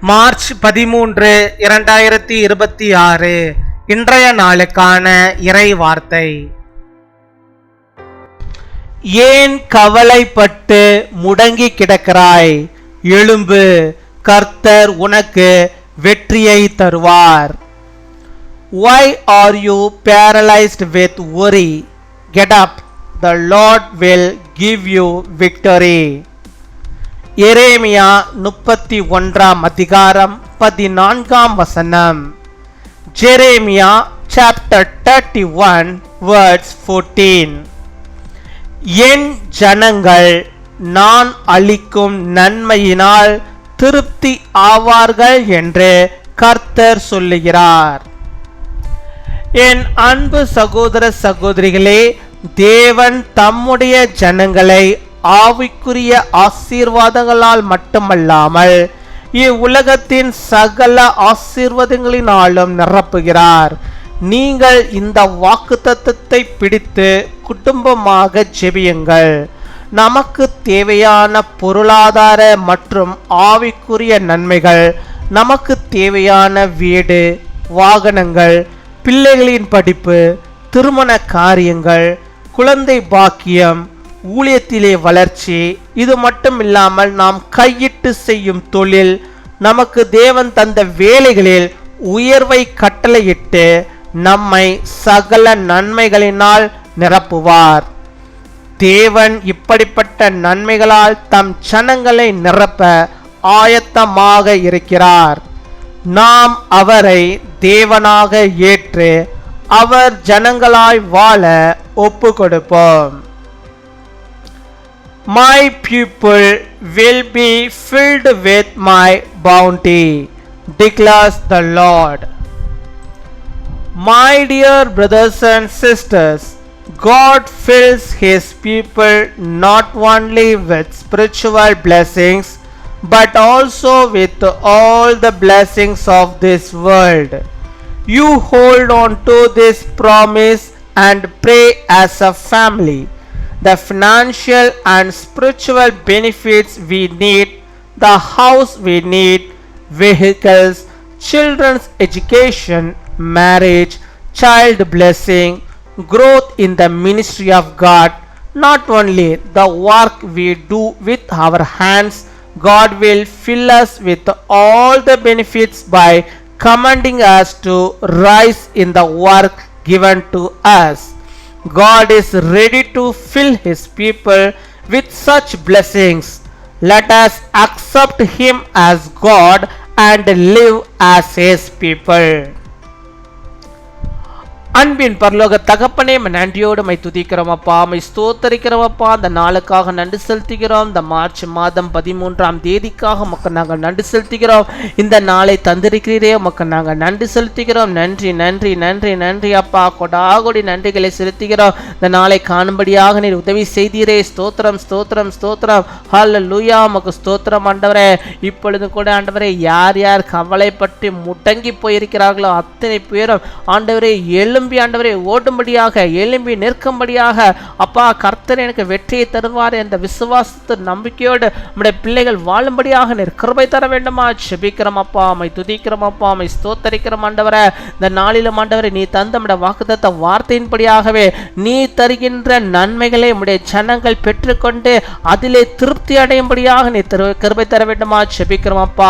March 13, 2026 இன்றைய நாளுக்கான இறை வார்த்தை. ஏன் கவலைப்பட்டு முடங்கி கிடக்கிறாய்? எழும்பு, கர்த்தர் உனக்கு வெற்றியை தருவார். Why are you paralyzed with worry? Get up, the Lord will give you victory. எரேமியா 31 அதிகாரம் 14 வசனம். Jeremiah chapter 31 verse 14. என் ஜனங்கள் நான் அளிக்கும் நன்மையினால் திருப்தி ஆவார்கள் என்று கர்த்தர் சொல்லுகிறார். என் அன்பு சகோதர சகோதரிகளே, தேவன் தம்முடைய ஜனங்களை ஆவிக்குரிய ஆசீர்வாதங்களால் மட்டுமல்லாமல் இவ்வுலகத்தின் சகல ஆசீர்வாதங்களினாலும் நிரப்புகிறார். நீங்கள் இந்த வாக்குத்தத்தத்தை பிடித்து குடும்பமாக ஜெபியுங்கள். நமக்கு தேவையான பொருளாதார மற்றும் ஆவிக்குரிய நன்மைகள், நமக்கு தேவையான வீடு, வாகனங்கள், பிள்ளைகளின் படிப்பு, திருமண காரியங்கள், குழந்தை பாக்கியம், ஊழியத்திலே வளர்ச்சி, இது மட்டும் இல்லாமல் நாம் கையிட்டு செய்யும் தொழில், நமக்கு தேவன் தந்த வேலைகளில் உயர்வை கட்டளையிட்டு நம்மை சகல நன்மைகளினால் நிரப்புவார். தேவன் இப்படிப்பட்ட நன்மைகளால் தம் ஜனங்களை நிரப்ப ஆயத்தமாக இருக்கிறார். நாம் அவரை தேவனாக ஏற்று அவர் ஜனங்களாய் வாழ ஒப்பு கொடுப்போம். My people will be filled with my bounty, declares the Lord. My dear brothers and sisters, God fills His people not only with spiritual blessings but also with all the blessings of this world. You hold on to this promise and pray as a family. The financial and spiritual benefits we need, the house we need, vehicles, children's education, marriage, child blessing, growth in the ministry of God, not only the work we do with our hands, God will fill us with all the benefits by commanding us to rise in the work given to us. God is ready to fill His people with such blessings. Let us accept Him as God and live as His people. அன்பின் பரலோக தகப்பனே, நன்றியோடு my துதிக்கிறோம் அப்பா, my ஸ்தோத்தரிக்கிறோம் அப்பா. அந்த நாளுக்காக நன்றி செலுத்துகிறோம். இந்த மார்ச் மாதம் 13 உமக்கு நாங்கள் நன்றி செலுத்துகிறோம். இந்த நாளை தந்திருக்கிறீரே, உமக்கு நாங்கள் நன்றி செலுத்துகிறோம். நன்றி நன்றி நன்றி நன்றி அப்பா, கொடாகொடி நன்றிகளை செலுத்துகிறோம். இந்த நாளை காணும்படியாக நீர் உதவி செய்தீரே. ஸ்தோத்திரம் ஸ்தோத்திரம் ஸ்தோத்திரம். ஹல்லேலூயா, உமக்கு ஸ்தோத்திரம் ஆண்டவரே. இப்பொழுது கூட ஆண்டவரே, யார் யார் கவலைப்பட்டு முடங்கி போயிருக்கிறார்களோ அத்தனை பேரும் ஆண்டவரே எழும்பி ஆண்டவரே ஓடும்படியாக, எழும்பி நிற்கும்படியாக அப்பா கர்த்தர் எனக்கு வெற்றியை தருவார் என்ற விசுவாசத்து நம்பிக்கையோடு நம்முடைய பிள்ளைகள் வாழும்படியாக நீர் கிருபை தர வேண்டுமா ஜெபிக்கிறோம் அப்பா. மை துதிக்கிறோம் அப்பா, மை ஸ்தோத்தரிக்கிறோம் ஆண்டவரே. இந்த நாளிலும் ஆண்டவரே, நீ தந்த நம்முடைய வாக்குத்தத்த வார்த்தையின்படியாகவே நீ தருகின்ற நன்மைகளை நம்முடைய ஜனங்கள் பெற்றுக்கொண்டு அதிலே திருப்தி அடையும்படியாக நீ கிருபை தர வேண்டுமா ஜெபிக்கிறோம் அப்பா.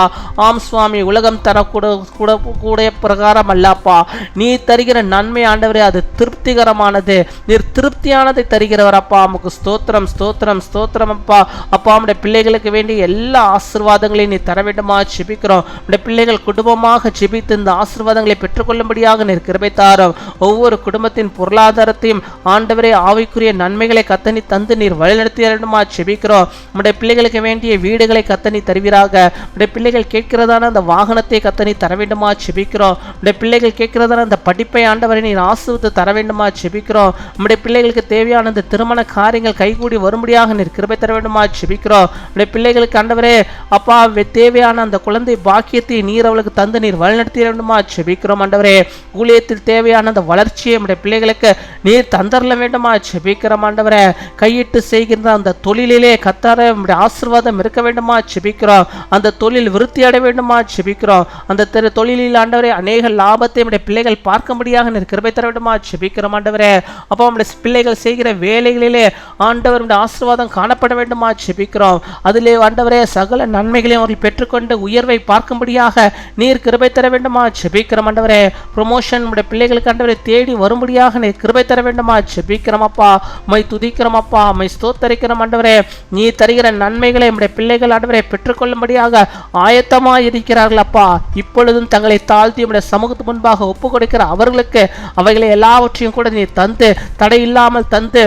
ஆம் சுவாமி, உலகம் தரக்கூடிய பிரகாரம் அல்லப்பா, நீ தருகிற நன்மை ஆண்டவரே அது திருப்திகரமானது. நீர் திருப்தியானதை தருகிறவர் அப்பா. நமக்கு ஸ்தோத்திரம் ஸ்தோத்திரம் ஸ்தோத்திரம் அப்பா. அப்பா, நம்முடைய பிள்ளைகளுக்கு வேண்டிய எல்லா ஆசீர்வாதங்களையும் நீ தர வேண்டுமா ஜெபிக்கிறோம். நம்முடைய பிள்ளைகள் குடும்பமாக ஜெபித்து இந்த ஆசீர்வாதங்களை பெற்றுக்கொள்ளும்படியாக நீர் கிருபை தாரும். ஒவ்வொரு குடும்பத்தின் பொருளாதாரத்தையும் ஆண்டவரே ஆவிக்குரிய நன்மைகளை கத்தனி தந்து நீர் வழிநடத்தி வேண்டுமா ஜெபிக்கிறோம். நம்முடைய பிள்ளைகளுக்கு வேண்டிய வீடுகளை கத்தனி தருவீராக. நம்முடைய பிள்ளைகள் கேட்கிறதான அந்த வாகனத்தை கத்தனி தர வேண்டுமா ஜெபிக்கிறோம். நம்முடைய பிள்ளைகள் கேட்கிறதான அந்த படிப்பை ஆண்டவரை நீர் ஆசீர்வதித்து தர வேண்டுமா ஜெபிக்கிறோம். நம்முடைய பிள்ளைகளுக்கு தேவையான இந்த திருமண காரியங்கள் கைகூடி வரும்படியாக நீர் கிருபை தர வேண்டுமா ஜெபிக்கிறோம். நம்முடைய பிள்ளைகளுக்கு ஆண்டவரே அப்பா தேவையான அந்த குழந்தை பாக்கியத்தை நீர் அவளுக்கு தந்து நீர் வழிநடத்தி வேண்டுமா ஜெபிக்கிறோம். ஆண்டவரே ஊழியத்தில் தேவையான அந்த வளர்ச்சியை நம்முடைய பிள்ளைகளுக்கு நீர் தந்தரல வேண்டுமா செபிக்கிறோம் ஆண்டவரே. கையிட்டு செய்கின்ற அந்த தொழிலிலே கத்தார ஆசீர்வாதம் இருக்க வேண்டுமா செபிக்கிறோம். அந்த தொழில் விருத்தி அடைய வேண்டுமா செபிக்கிறோம். அந்த தொழிலில் ஆண்டவரே அநேக லாபத்தை நம்முடைய பிள்ளைகள் பார்க்கும்படியாக நீர் கிருபை தர வேண்டுமா செபிக்கிறோம் ஆண்டவரே. அப்போ நம்முடைய பிள்ளைகள் செய்கிற வேலைகளிலே ஆண்டவர் ஆசீர்வாதம் காணப்பட வேண்டுமா செபிக்கிறோம். அதிலே ஆண்டவரே சகல நன்மைகளையும் அவர்கள் பெற்றுக்கொண்டு உயர்வை பார்க்கும்படியாக நீர் கிருபை தர வேண்டுமா செபிக்கிறோம் ஆண்டவரே. ப்ரொமோஷன் நம்முடைய பிள்ளைகளுக்கு ஆண்டவரை தேடி வரும்படியாக நீர் கிருபை தர வேண்டுமா செபிக்கிறோம் அப்பா. மை துதிக்கிறோம் அப்பா, மை ஸ்தோத்தரிக்கிறோம் ஆண்டவரே. நீ தருகிற நன்மைகளை நம்முடைய பிள்ளைகள் ஆண்டவரை பெற்றுக்கொள்ளும்படியாக ஆயத்தமாக இருக்கிறார்கள் அப்பா. இப்பொழுதும் தங்களை தாழ்த்தி நம்முடைய சமூகத்து முன்பாக ஒப்பு கொடுக்கிற அவர்களுக்கு அவைகளை எல்லாவற்றையும் கூட நீ தந்து தடை இல்லாமல் தந்து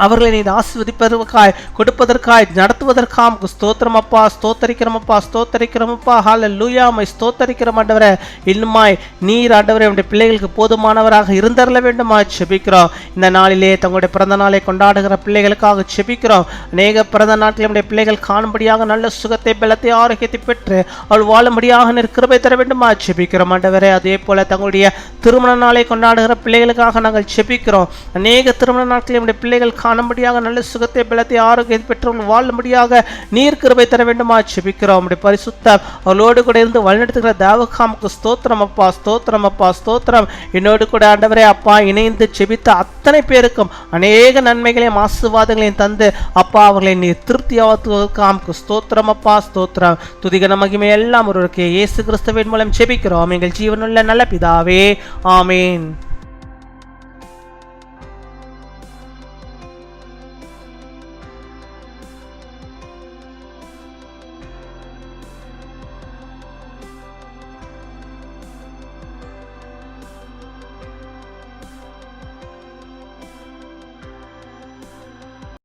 அவர்களை நீ ஆசீர்வதிப்பதற்காய் கொடுப்பதற்காய் நடத்துவதற்காம் ஸ்தோத்திரம் அப்பா. ஸ்தோத்தரிக்கிறோமப்பா, ஸ்தோத்தரிக்கிறோமப்பா. ஹல்லேலூயா. மை ஸ்தோத்தரிக்கிறோம் ஆண்டவரே. இன்னுமாய் நீர் ஆண்டவரே நம்முடைய பிள்ளைகளுக்கு போதுமானவராக இருந்தரல வேண்டுமா செபிக்கிறோம். இந்த நாளிலே தங்களுடைய பிறந்த நாளை கொண்டாடுகிற பிள்ளைகளுக்காக செபிக்கிறோம். அநேக பிறந்த நாட்டில் நம்முடைய பிள்ளைகள் காணும்படியாக நல்ல சுகத்தை பலத்தை ஆரோக்கியத்தை பெற்று அவள் வாழும்படியாக நீர் கிருபை தர வேண்டுமா செபிக்கிறோம் ஆண்டவரே. அதே போல தங்களுடைய திருமண நாளை கொண்டாடுகிற பிள்ளைகளுக்காக நாங்கள் செபிக்கிறோம். அநேக திருமண நாட்களில் நம்முடைய பிள்ளைகள் காணும்படியாக நல்ல சுகத்தை பலத்தை ஆரோக்கியத்தை பெற்றவர்கள் வாழும்படியாக நீர் கிருபை தர வேண்டுமா செபிக்கிறோம். நம்முடைய பரிசுத்த அவளோடு கூட இருந்து வழிநடத்துகிற தேவகாமுக்கு ஸ்தோத்திரம் அப்பா, ஸ்தோத்திரம் அப்பா, ஸ்தோத்திரம். என்னோடு கூட ஆண்டவரே அப்பா இணைந்து செபித்த அத்தனை பேருக்கும் அநேக நன்மைகளையும் ஆசீர்வாதங்களையும் தந்து அப்பா அவர்களை நீர் திருப்தியாவதற்காமுக்கு ஸ்தோத்திரம் அப்பா, ஸ்தோத்திரம். துதிகன மகிமை எல்லாம் ஒருவருக்கு இயேசு கிறிஸ்துவின் மூலம் செபிக்கிறோம் எங்கள் ஜீவனுள்ள நல்ல பிதாவே. ஆமேன்.